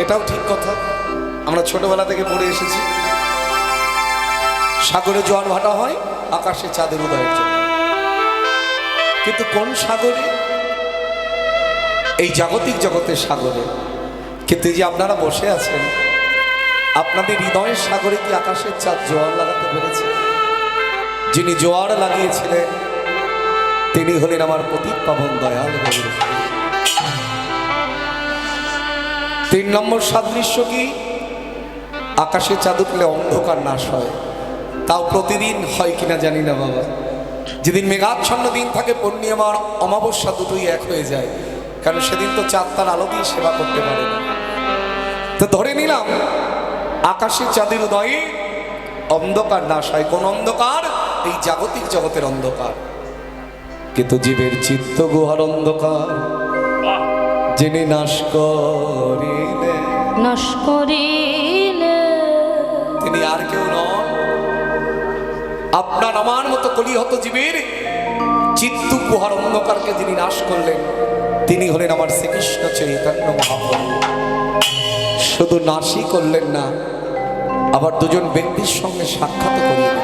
এটাও ঠিক কথা, আমরা ছোটবেলা থেকে পড়ে এসেছি সাগরে জোয়ার ভাটা হয় আকাশে চাঁদের উদয়ের জন্য। কিন্তু কোন সাগরে? এই জাগতিক জগতের সাগরে। কিন্তু এই যে আপনারা বসে আছেন, আপনাদের হৃদয়ের সাগরে কি আকাশের চাঁদ জোয়ার লাগাতে পেরেছে? যিনি জোয়ার লাগিয়েছিলেন তিনি হলেন আমার পতিত পাবন দয়াল প্রভু। 3 নম্বর সাদৃশ্য কি? আকাশে চাঁদ উঠলে অন্ধকার নাশ হয়। তাও প্রতিদিন হয় কিনা জানি না বাবা। যেদিন মেঘাচ্ছন্ন দিন থাকে, পূর্ণিমা আর অমাবস্যা দুটোই এক হয়ে যায়, কারণ সেদিন তো চাঁদ তার আলো দিয়ে সেবা করতে পারে না। তো ধরে নিলাম আকাশে চাঁদের উদয়ে অন্ধকার নাশ হয়। কোন অন্ধকার? এই জাগতিক জগতের অন্ধকার। কিন্তু জীবের চিত্ত গুহার অন্ধকার যিনি নাশ করিলে তিনি আর কেউ নন, আপনার আমার মতো কলিহত জীবের চিত্ত গুহার অন্ধকারকে যিনি নাশ করলেন তিনি হলেন আমার শ্রীকৃষ্ণ চৈতন্য মহাপ্রভু। শুধু নাশই করলেন না, আবার দুজন ব্যক্তির সঙ্গে সাক্ষাৎ করিয়ে দিলেন।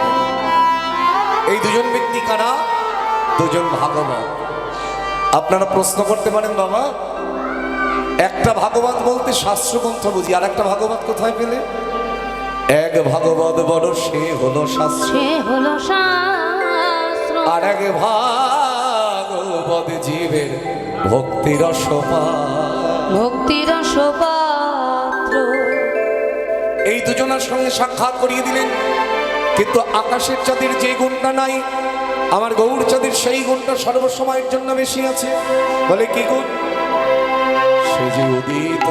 এই দুজন ব্যক্তি কারা? দুজন ভাগবত। আপনারা প্রশ্ন করতে পারেন, বাবা একটা ভাগবত বলতে শাস্ত্রগ্রন্থ বুঝি, আর একটা ভাগবত কোথায় পেলে? এক ভাগবত বড় সে হলো শাস্ত্র, আর এক ভাগবত জীবের ভক্তির পাত্র। এই দুজনের সঙ্গে সাক্ষাৎ করিয়ে দিলেন। কিন্তু আকাশের চাঁদের যে গুণটা নাই, আমার গৌর চাঁদের সেই গুণটা সর্বসময়ের জন্য বেশি আছে। বলে কি গুণ? সে যে উদিত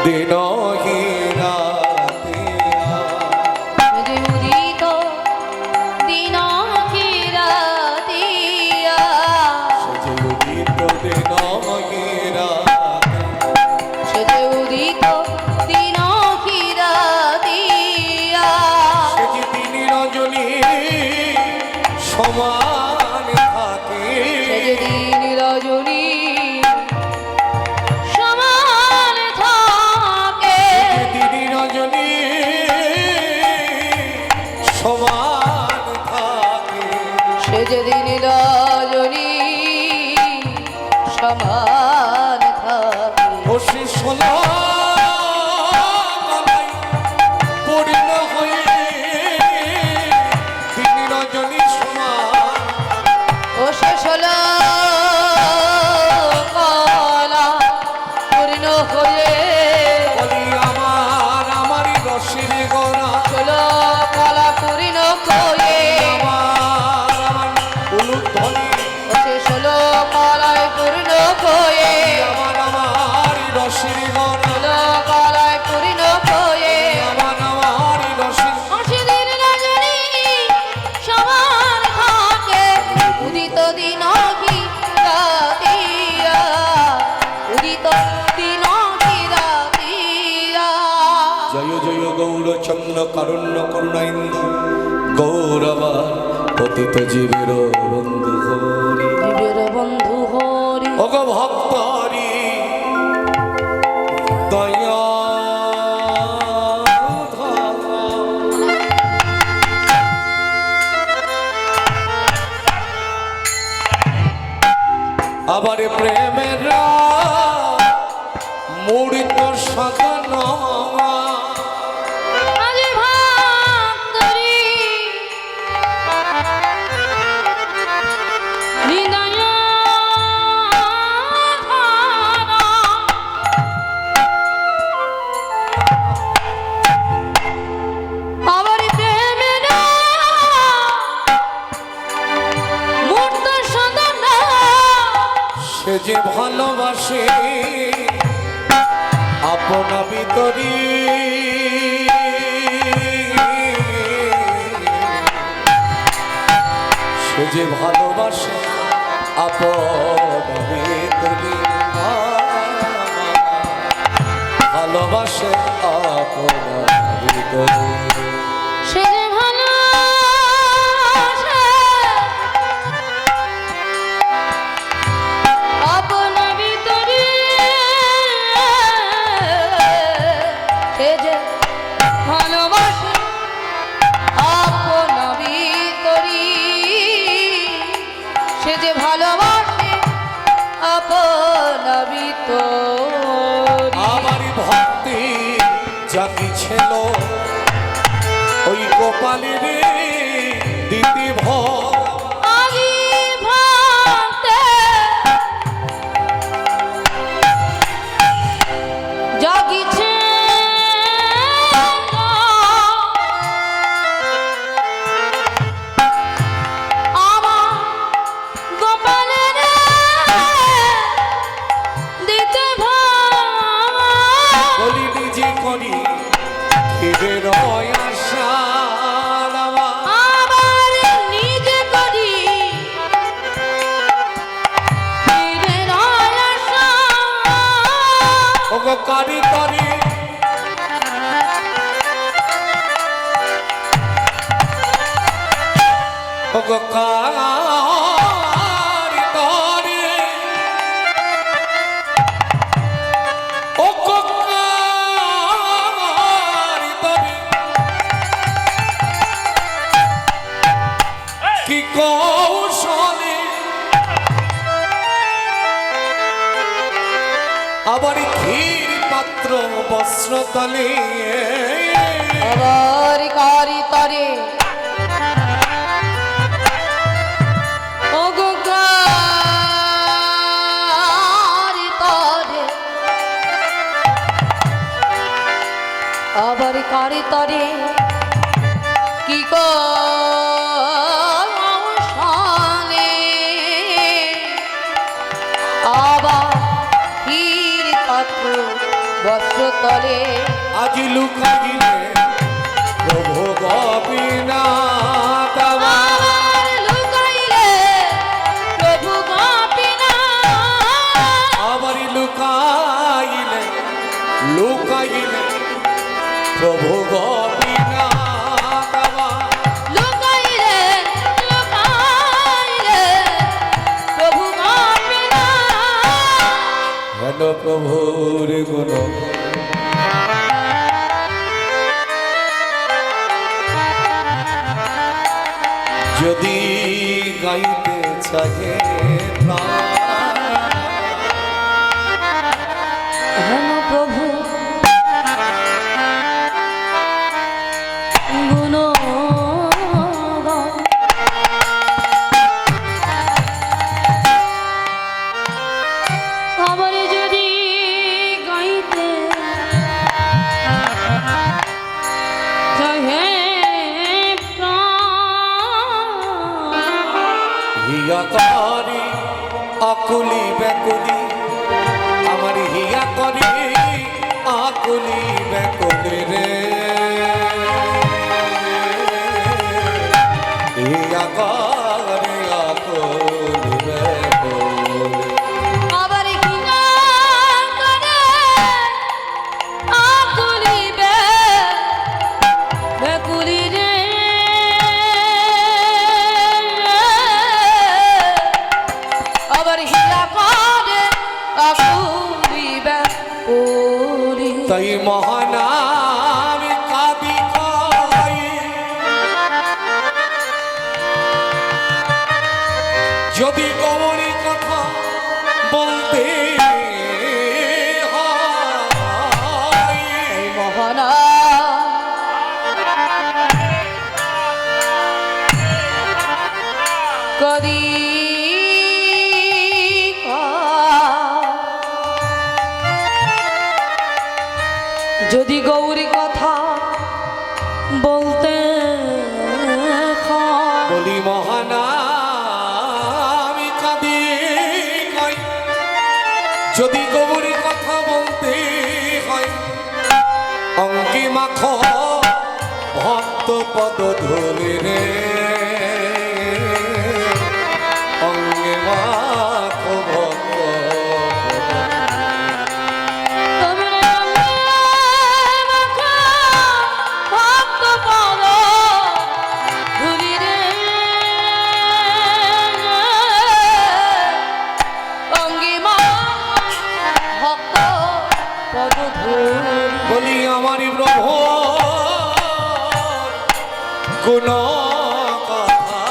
দিনহীনা সমান থাকে, দিন রজনী সমান থাকে, দিন রজনী সমান থাকে, সে যে দিন রজনী সমান থাকে। ও সে সোনা পূর্ণ হয়ে দিন রজনী সমান। ও সে সোনা কলা পূর্ণ হয়ে বলি আমারই রসের গোনা, সোলো কলা পূর্ণ হয়ে আমার উলুধ্বনি। ও সে সোলো কলায় পূর্ণ হয়ে আমার রসের গোনা, সোলো কলায় পূর্ণ হয়ে আমার রসের দিন রজনী সমান থাকে, উদিত দিন কি রাতিয়া, উদিত দিন কি রাতিয়া। জয় জয় গৌরচন্দ্র কারণ্য করুণাইন্দু গৌরবার পতিত জীবের বন্ধু হরি, জীবের বন্ধু হরি। ওগ ভক্ত হরি দয়া আবার প্রেমের মূর্ত সাজানো যে ভালোবাসে আপনা ভিতরি, সে যে ভালোবাসে আপনা ভিতরি, ভালোবাসে আপনা ভিতরি। আমার ভক্তি জাগিছিল ওই গোপালের দিদি ভর কারি তরি কারি তরি কারি তরি কি কৌশলে আবার ক্ষীর পাত্র বস্ত্র তলে আবার কারি তরে আবার কারি তরে কি কৌশলে আবার ক্ষীর পাত্র বস্ত্র তলে আজি লুকাইলে প্রভু গোপীনাথ আবার লুকাইলে প্রভু গোপীনাথ আবার লুকাইলে লুকাইলে প্রভু গোপীনাথ লুকাইলে লুকাইলে প্রভু গোপীনাথ হেন প্রভুর গুণ যদি গাইতে চাহে হেন প্রভু গুণগান আবার যদি গাইতে চাহে হিয়া করি আকুলি বেকুলি আমার হিয়া করি আকুলি বেকুলি রে হিয়া করি আকুলি বেকুলি আবার কিনা করে আকুলি বেকুলি রে আবার হিলা করে আকুলি বেকুলি তাই মহানাম কাদি খাই যদি গৌরী কথা বলতে হয় মহানা করি যদি গৌরী কথা বলতে বলি মহানাম কাদি খাই যদি গৌরী কথা বলতে হয় অঙ্গে মাখ ভক্ত পদ ধরে রে অঙ্গে মাখ ভক্ত বলি আমার প্রভু গুণ কথা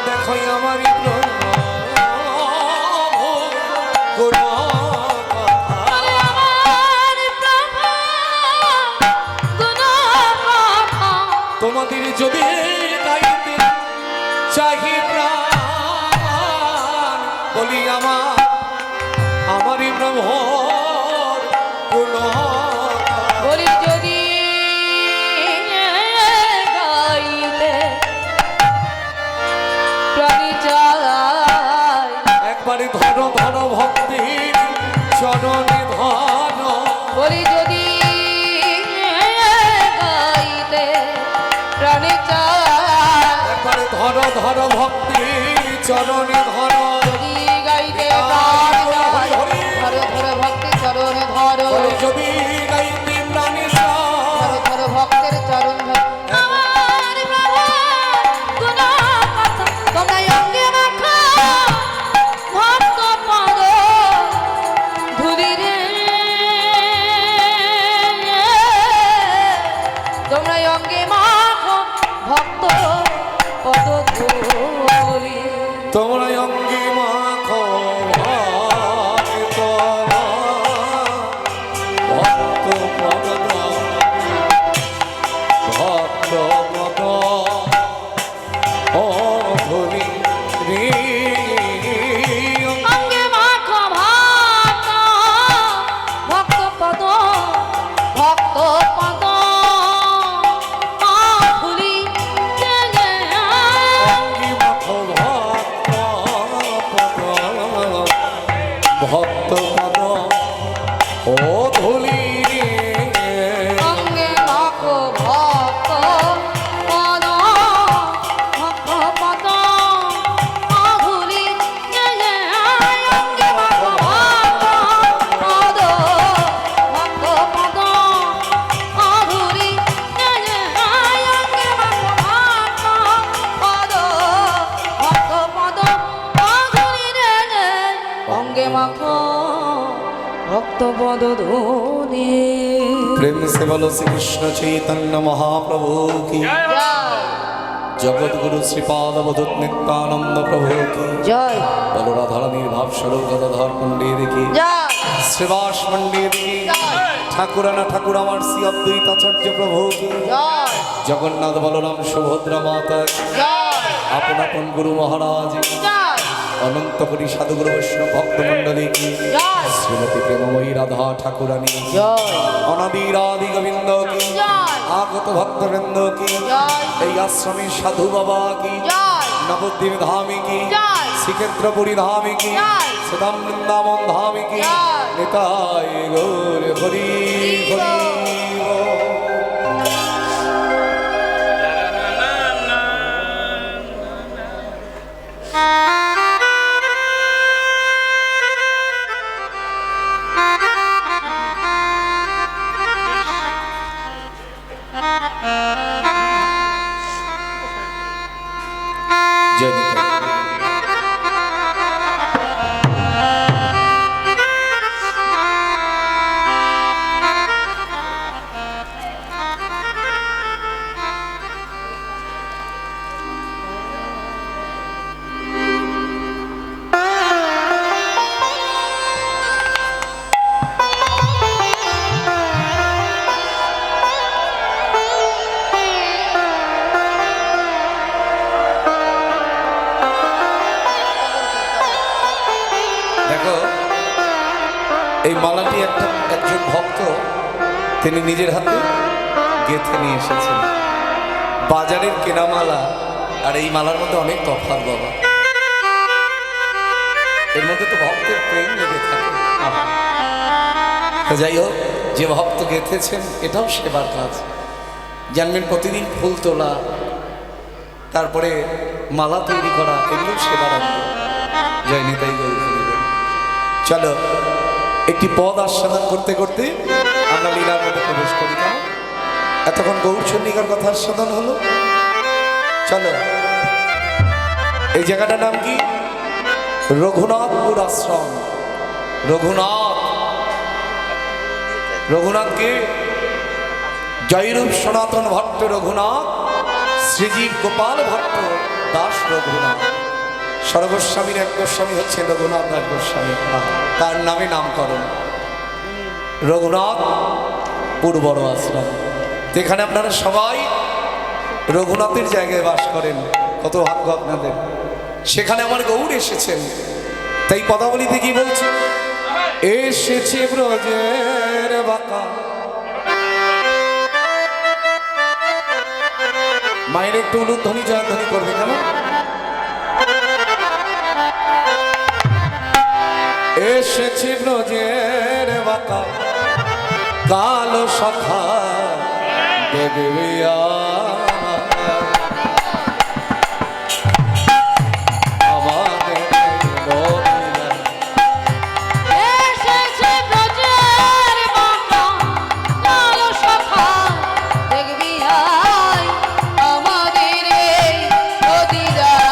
দেখো আমারই প্রভু গুণ ওরে আমার প্রভু গুণ কথা। তোমাদের যদি গাইতে চাহি প্রাণ বলি আমারই ব্রহ্মর গুণ বলি যদি গাইতে প্রাণী চায়, একবারে ধরো ধরো ভক্তির চরণে ধরো বলি যদি গাইতে প্রাণী চায়, একবারে ধরো ধরো ভক্তির চরণে ধরো যদি গাইতে প্রাণ চায়, ধরো ধরো ভক্তি চরণে ধরো, বলে যদি গাইতে প্রাণী ধরো ধরো ভক্তের চরণ ধরো। আমার প্রভু গুণ কথা তোমরা অঙ্গে মাখো ভক্ত পদ ধুলি রে, তোমরা অঙ্গে মাখো ভক্ত পদ ধুলি। তোমরা অঙ্গে মাখো ভক্ত পদ ভক্ত পদ ও ধরি রে অঙ্গে মাখো ভক্ত ভক্ত পদ ভক্ত পদ ধুলি রে। অঙ্গে মাখো ভক্ত পদ ও ধুলি রে অঙ্গে মাখো ভক্ত পদ ভক্ত পদ ধুলি রে। অঙ্গে মাখো ভক্ত পদ ভক্ত পদ ধুলি রে। অঙ্গে মাখো ভক্ত পদ ভক্ত পদ ধুলি রে। অঙ্গে মাখো ভক্ত পদ ধুলি। प्रेम से बोलो श्री कृष्ण चैतन्य महाप्रभु की जगत गुरु श्रीपाद अवधूत नित्यानंद प्रभु की জয় बोलो राधा रानी भाव स्वरूप गदाधर पंडित की জয় श्रीवास पंडित की ठाकुराना ठाकुर আমার শ্রী অদ্বৈতাচার্য প্রভু কি জয় জগন্নাথ বলরাম সুভদ্রা মাতা কি জয় আপন আপন গুরু মহারাজ কি জয় অনন্ত কোটি সাধুগুরু বৈষ্ণব ভক্তমণ্ডলী কি জয় শ্রীমতী প্রেমময়ী রাধা ঠাকুরানী জয় অনাদিরাদি গোবিন্দ কি জয় আগত ভক্তবৃন্দ কি জয় এই আশ্রমী সাধু বাবা কি জয় নবদ্বীপ ধামে কি জয় শ্রীক্ষেত্রপুরী ধামে কি জয় সুদাম বৃন্দাবন ধামে কি জয় নিতাই গৌর হরি হরি বল। জয় নিতাই। দেখো এই মালাটি একজন ভক্ত তিনি নিজের হাতে গেঁথে নিয়ে এসেছেন। বাজারের কেনা মালা আর এই মালার মধ্যে অনেক তফাৎ বাবা। এর মধ্যে তো ভক্তের প্রেম লেগে থাকে। আহা। তো যাই হোক, যে ভক্ত গেঁথেছেন এটাও সেবার কাজ। জানবেন প্রতিদিন ফুল তোলা, তারপরে মালা তৈরি করা, এগুলো সেবার অঙ্গ। জয় নিতাই গৌর হরি বল। চলো একটি পদ আস্বাদন করতে করতে আমরা লীলার মধ্যে প্রবেশ করি। কেন এতক্ষণ গৌরচন্ডিকার কথা আস্বাদন হলো। চলো এই জায়গাটার নাম কি? রঘুনাথপুর আশ্রম। রঘুনাথকে জয়রূপ সনাতন ভট্ট রঘুনাথ, শ্রীজীব গোপাল ভট্ট দাস রঘুনাথ। সর্বস্বামীর এক গোস্বামী হচ্ছে রঘুনাথ দাস গোস্বামী, তার নামে নামকরণ রঘুনাথ পূর্বর আশ্রম। এখানে আপনারা সবাই রঘুনাথের জায়গায় বাস করেন, কত ভাগ্য আপনাদের। সেখানে আমার গৌর এসেছেন, তাই পদাবলিতে কি বলছে, এসেছে ব্রজের বাঁকা। মায়ের একটু উলুধ্বনি জয়ধ্বনি করবে কেন? এসেছে ব্রজের বাঁকা কালো সখা দেখবি এসেছে ব্রজের বাঁকা কালো সখা দেখবি আয় আমাদের এই নদীরায়।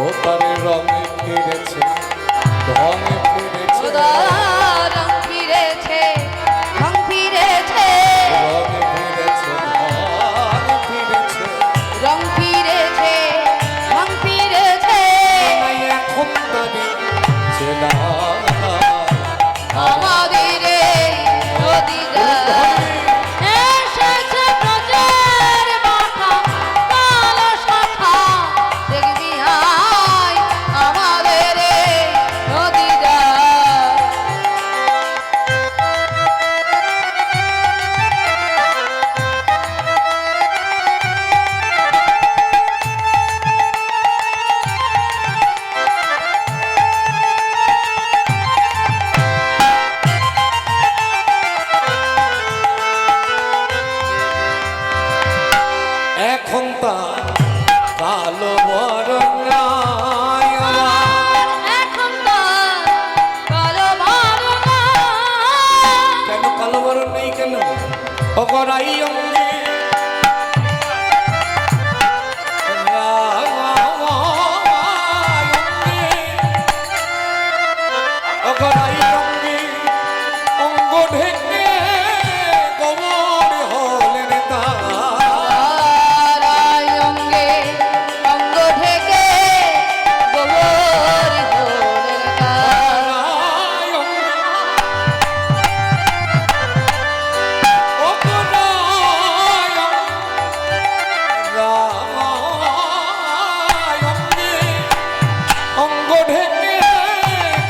ও তার রঙে ফিরেছে, রঙে ফিরেছে, রং ফিরেছে, রং ফিরেছে, রঙে ফিরেছে, রঙে ফিরেছে। রং ফিরেছে, রং ফিরেছে নাই এখন তারি চেনা আমাদের এই নদীরায়। এসেছে ব্রজের বাঁকা কালো সখা দেখবি আয় আমাদের এই নদীরায়। এখন তা কালো বরণ নাই আমার। এখন তার কালো বরণ কেন কালো বরণ নেই কেন? অগরাই অঙ্গে অগরাই অঙ্গে অঙ্গ ঢেকে গোবর হলেন তার। অঙ্গে অঙ্গ ঢেকে গোবর হলেন তার। অঙ্গ ঢেকে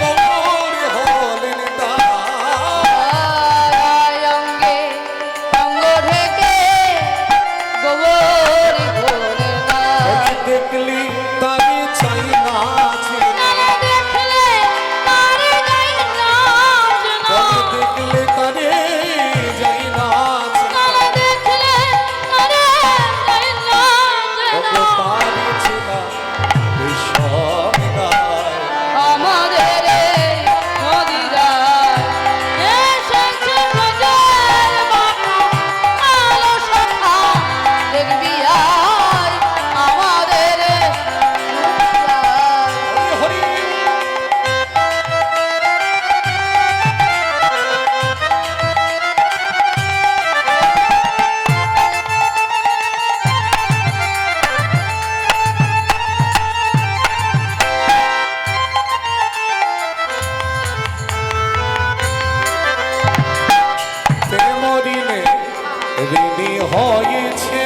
গোবর হলেন তার। অঙ্গে অঙ্গ ঢেকে গোবর হলেন তার। দেখলি তারি চাই না দেখলে তারে যাই নাচ না। দেখলে তারে যাই না দেখলে তারে যাই নাচ না। তারি ছিলা বিষম গায়। আমাদের এই নদীরায় এসেছে ব্রজের বাঁকা কালো সখা দেখবি আয় আমাদের এই নদীরায়। হরি হরি প্রেমরিনে ঋণী হয়েছে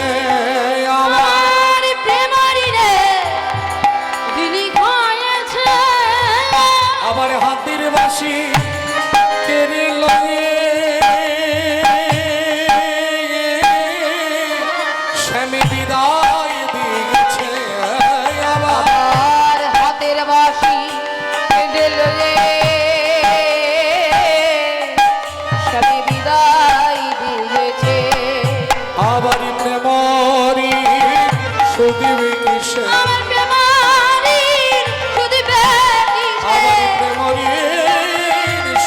আমার। আমার প্রেমারিনে দিনী হয়েছে আবার হাতের বাসি কেড়ে লয়ে স্বামী বিদায় দিয়েছে আবার। আর হাতের বাঁশি কেঁদে লয়ে স্বামী বিদায় দিয়েছে। আবার প্রেমরি সুদিবে কিসে, আমার প্রেমারির শুধিবে কিসে? আবার প্রেমরি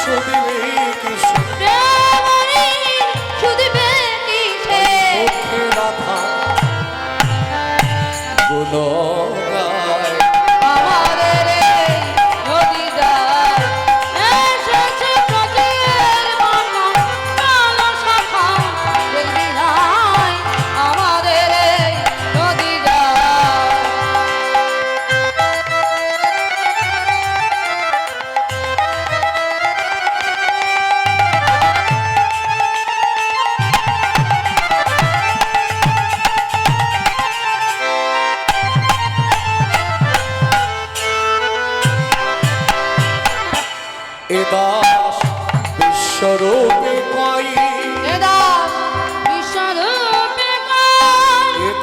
সুদিবে কিসে।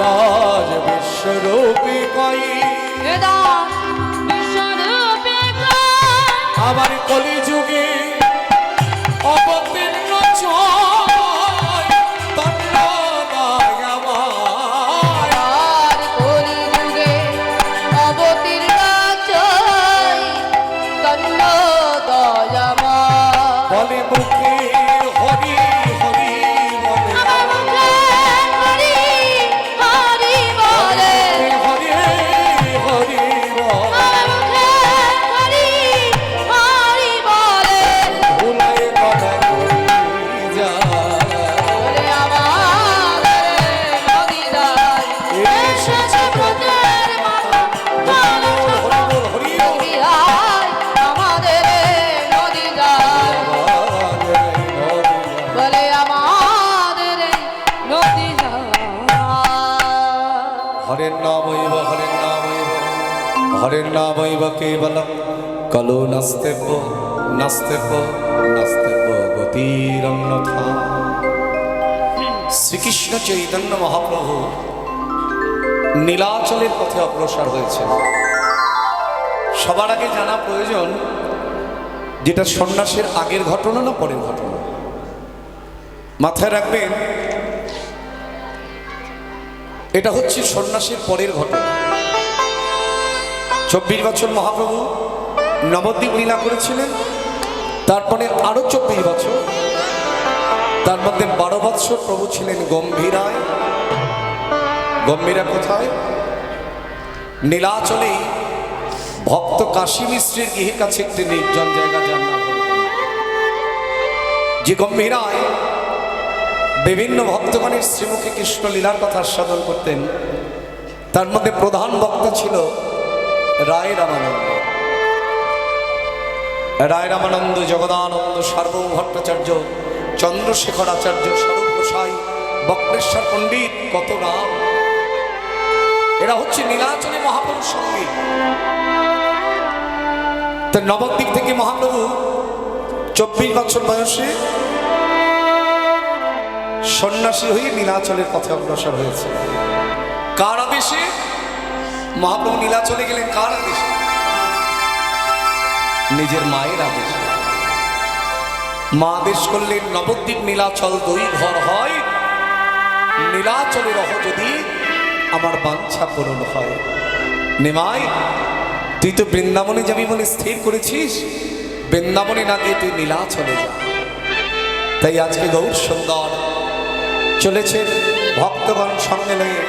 দাস বিশ্বরূপী কই হে দাস বিশ্বরূপী কই আবার কলিযুগে অবতীর্ণ ছয় তন্ন দয়াময় আর কলিযুগে অবতীর্ণ জয় তন্ন দয়াময় বলে মুখে হরি হরি বলে আমার মুখে হরি হরি বলে হরি হরি বলে আমার মুখে হরি হরি বলে ভুলে কথা করি যায় বলে আমাদের নদীদার এসেছে ব্রতের মাথা ভালো হরি বল হরি বল বিহার আমাদের নদীদার বলে আমাদের নদীদার হরের নামৈব হরের নামৈব হরের নামৈব কেবলম কলো নাস্তেব্য নাস্তেব্য নাস্তেব্য গতিরন্যথা শ্রীকৃষ্ণ চৈতন্য মহাপ্রভু নীলাচলের পথে অগ্রসর হয়েছেন। সবার আগে জানা প্রয়োজন যেটা সন্ন্যাসের আগের ঘটনা না পরের ঘটনা। মাথায় রাখবেন এটা হচ্ছে সন্ন্যাসের পরের ঘটনা। 24 বছর মহাপ্রভু নবদ্বীপ লীলা করেছিলেন, তারপরে আরো 24 বছর, তার মধ্যে 12 বছর প্রভু ছিলেন গম্ভীরায়। গম্ভীরা কোথায়? নীলাচলে ভক্ত কাশী মিশ্রের গৃহের কাছে একটি নির্জন জায়গা যার নাম যে গম্ভীরায় বিভিন্ন ভক্তগণের শ্রীমুখে কৃষ্ণ লীলার কথা আস্বাদন করতেন। তার মধ্যে প্রধান বক্তা ছিল রায় রামানন্দ। রায় রামানন্দ, জগদানন্দ, সার্বভৌম ভট্টাচার্য, চন্দ্রশেখর আচার্য, স্বরূপ গোসাই, বক্রেশ্বর পণ্ডিত, কত নাম। এরা হচ্ছে নীলাচলে মহাপ্রভুর সঙ্গী। তো নবদ্বীপ থেকে মহাপ্রভু 24 বছর বয়সে সন্ন্যাসী হয়ে নীলাচলের পথে অগ্রসর হয়েছে। কার আদেশে মহাপ্রভু নীলাচলে গেলেন? কার আদেশে? নিজের মায়ের আদেশে। মা আদেশ করলেন, নবদ্বীপ নীলাচল 2 ঘর হয়, নীলাচলে রহ যদি আমার বাঞ্ছা পূরণ হয়। নিমাই, তুই তো বৃন্দাবনে যাবি বলে স্থির করেছিস, বৃন্দাবনে না গিয়ে তুই নীলাচলে যা। তাই আজকে গৌর সুন্দর চলেছেন ভক্তগণ সঙ্গে নিয়ে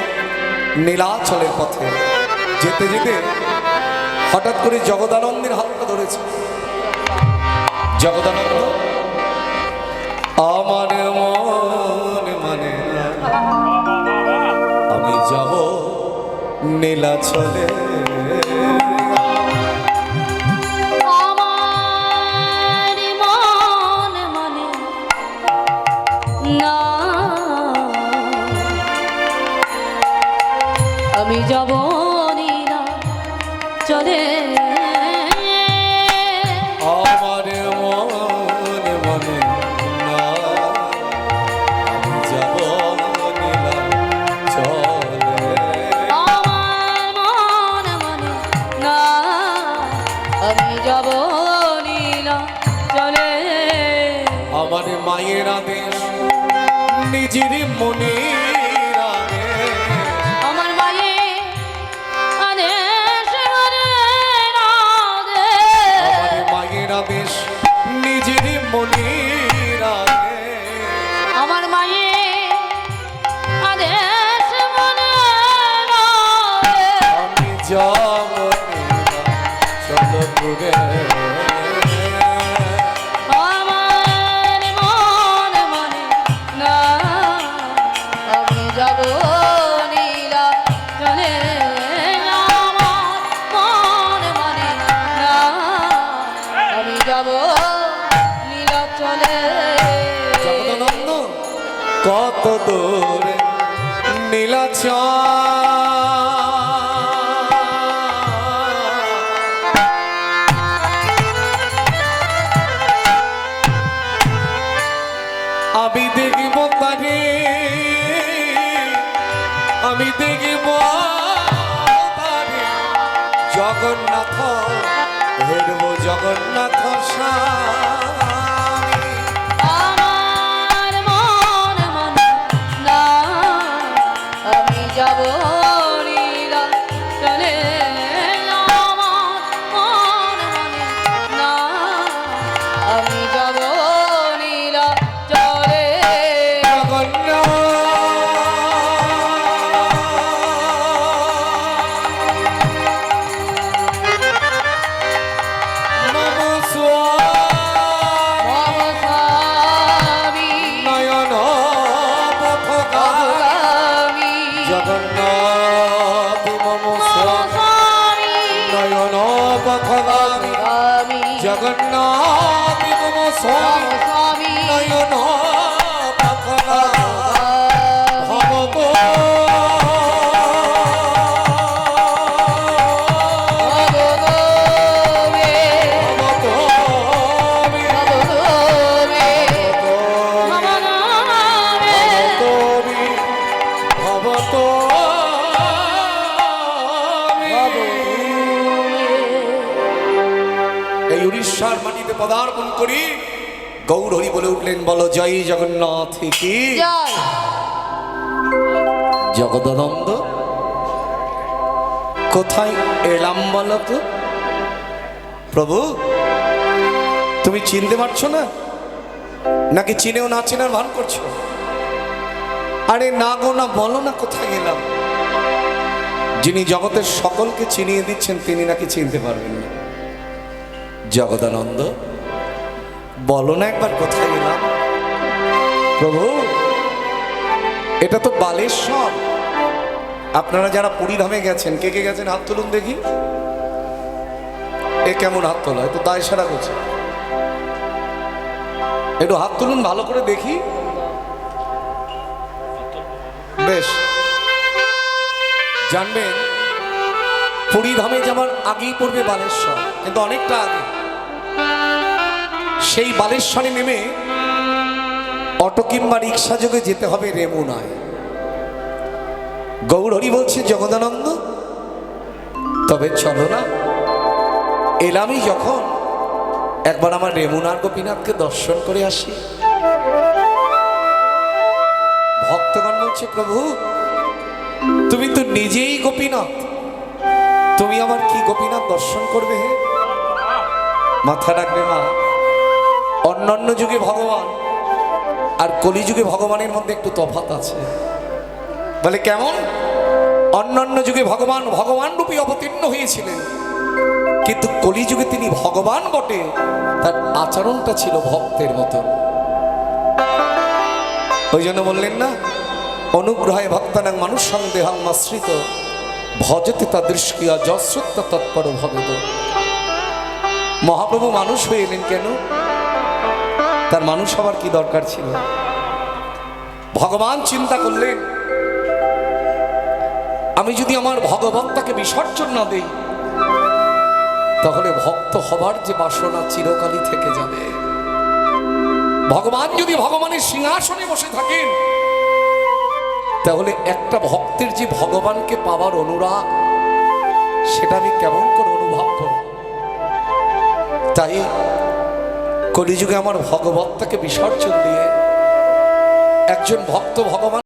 নীলাচলের পথে। যেতে যেতে হঠাৎ করে জগদানন্দের হাতটা ধরেছে। জগদানন্দ, আমার মন মানে না, আমি যাব নীলাচলে। আমার মন মানে না, আমি যাব নীলা চলে। আমার মন মানে না, আমি যাব নীলাচলে। আমার মন মানে না, আমি যাব নীলা চলে। আমার মায়ের আদেশ, নিজের মনের আদেশ। আমার মায়ের আদেশ মনের আদেশ। আমার মায়ের আদেশ, নিজের মনের আদেশ। আমার মায়ের আদেশ মনের আদেশ। আমি যাব নীলাচলপুরে। আমার মন মানে না, আমি যাব নীলা চলে। আমার মন মানে না, আমি যাব নীলা চলে। জগদানন্দ, কত দূরে নীলাচল, আমি দেখব তারে, আমি দেখব পথ হেরব জগন্নাথ স্বামী। আমার মন মানে না আমি যাব লীলা চলে আমার মন মানে না আমি যাব লীলা চলে ভব স্বামী অবগামী জগন্নাথ মম স্বামী নয়ন পথগামী অবগামী জগন্নাথ মম স্বামী স্বামী নয়ন পথগামী ভব এই উড়িষ্যার মাটিতে পদার্পণ করি গৌর হরি বলে উঠলেন, বলো জয় জগন্নাথ কি জয় জগদানন্দ। কোথায় এলাম বলো তো প্রভু? তুমি চিনতে পারছো না, নাকি চিনেও না চেনার ভান করছো? আরে না গো না, বলো না কোথায় গেলাম। যিনি জগতের সকলকে চিনিয়ে দিচ্ছেন তিনি নাকি চিনতে পারবেন না। জগদানন্দ বলো না একবার কোথায় গেলাম। প্রভু এটা তো বালেশ্বর। আপনারা যারা পুরীধামে গেছেন, কে কে গেছেন হাত তুলুন দেখি। এ কেমন হাত তোলা, এ তো দায় সারা করছে। একটু হাত তুলুন ভালো করে দেখি। বেশ, জানবেন পুরীধামে যাওয়ার আগেই পড়বে বালেশ্বর, কিন্তু অনেকটা আগে। সেই বালেশ্বরে নেমে অটো কিংবা রিক্সা যোগে যেতে হবে রেমুনায়। গৌর হরি বলছে, জগদানন্দ তবে চলো না, এলামই যখন একবার আমার রেমুনার গোপীনাথকে দর্শন করে আসি। ভক্তগণ বলছে, প্রভু তুমি তো নিজেই গোপীনাথ, তুমি আবার কি গোপীনাথ দর্শন করবে? হে মাথা রাখবে মা, অন্যান্য যুগে ভগবান আর কলিযুগে ভগবানের মধ্যে একটু তফাৎ আছে। বলে কেমন? অন্যান্য যুগে ভগবান ভগবান রূপে অবতীর্ণ হয়েছিলেন, কিন্তু কলিযুগে তিনি ভগবান বটে, তার আচরণটা ছিল ভক্তের মতো। ওই জন্য বললেন না, অনুগ্রহে ভক্তানাং মানুষ সন্দেহাং আশ্রিত ভজতে তাদৃশকিয়া যশ্রুত তৎপর ভবেদ। মহাপ্রভু মানুষ হয়ে এলেন কেন? তার মানুষ হবার কি দরকার ছিল? ভগবান চিন্তা করলেন, আমি যদি আমার ভগবত্তাকে বিসর্জন না দেই তাহলে ভক্ত হবার যে বাসনা চিরকালই থেকে যাবে। ভগবান যদি ভগবানের সিংহাসনে বসে থাকেন তাহলে একটা ভক্তের যে ভগবানকে পাওয়ার অনুরাগ সেটা আমি কেমন করে অনুভব করব? তাই কলিযুগে আমার ভগবত্তাকে বিসর্জন দিয়ে একজন ভক্ত ভগবান